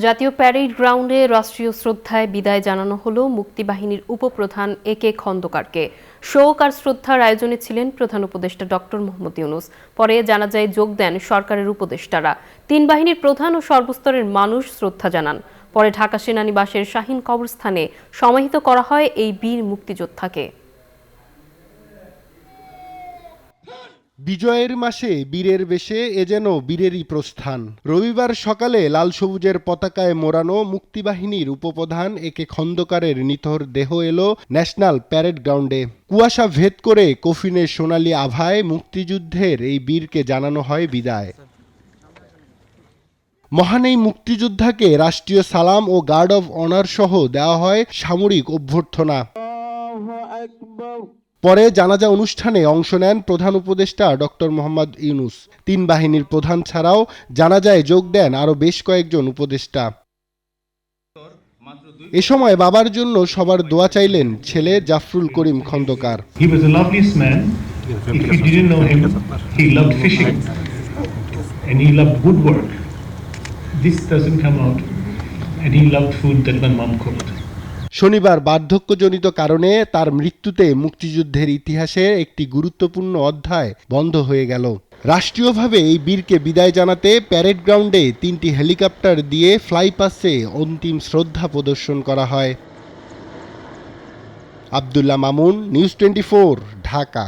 জাতীয় প্যারেড গ্রাউন্ডে রাষ্ট্রীয় শ্রদ্ধায় বিদায় জানানো হলো মুক্তিবাহিনীর উপপ্রধান একে খন্দকারকে। শোক আর শ্রদ্ধার আয়োজনে ছিলেন প্রধান উপদেষ্টা ডক্টর মোহাম্মদ ইউনূস। পরে জানাজায় যোগ দেন সরকারের উপদেষ্টারা। তিন বাহিনীর প্রধান ও সর্বস্তরের মানুষ শ্রদ্ধা জানান। পরে ঢাকা সেনানিবাসের শাহীন কবরস্থানে সমাহিত করা হয় এই বীর মুক্তিযোদ্ধাকে। বিজয়ের মাসে বীরের বেশে এ যেন বীরেরই প্রস্থান। রবিবার সকালে লাল সবুজের পতাকায় মোড়ানো মুক্তিবাহিনীর উপপ্রধান একে খন্দকারের নিথর দেহ এলো ন্যাশনাল প্যারেড গ্রাউন্ডে। কুয়াশা ভেদ করে কফিনের সোনালী আভায় মুক্তিযুদ্ধের এই বীরকে জানানো হয় বিদায়। মহান এই মুক্তিযোদ্ধাকে রাষ্ট্রীয় সালাম ও গার্ড অব অনার সহ দেওয়া হয় সামরিক অভ্যর্থনা। পরে জানাজা অনুষ্ঠানে অংশ নেন প্রধান উপদেষ্টা ডক্টর মোহাম্মদ ইউনূস। তিন বাহিনীর প্রধান ছাড়াও জানাজায় যোগ দেন আরও বেশ কয়েকজন উপদেষ্টা। এ সময় বাবার জন্য সবার দোয়া চাইলেন ছেলে জাফরুল করিম Khandakar. He was the loveliest man. If you didn't know him, he loved fishing and he loved woodwork. This doesn't come out. And he loved food that my mom cooked. শনিবার বার্ধক্যজনিত কারণে তার মৃত্যুতে মুক্তিযুদ্ধের ইতিহাসে একটি গুরুত্বপূর্ণ অধ্যায় বন্ধ হয়ে গেল। রাষ্ট্রীয়ভাবে এই বীরকে বিদায় জানাতে প্যারেড গ্রাউন্ডে 3টি হেলিকপ্টার দিয়ে ফ্লাইপাসে অন্তিম শ্রদ্ধা প্রদর্শন করা হয়। আব্দুল্লাহ মামুন, নিউজ 24, ঢাকা।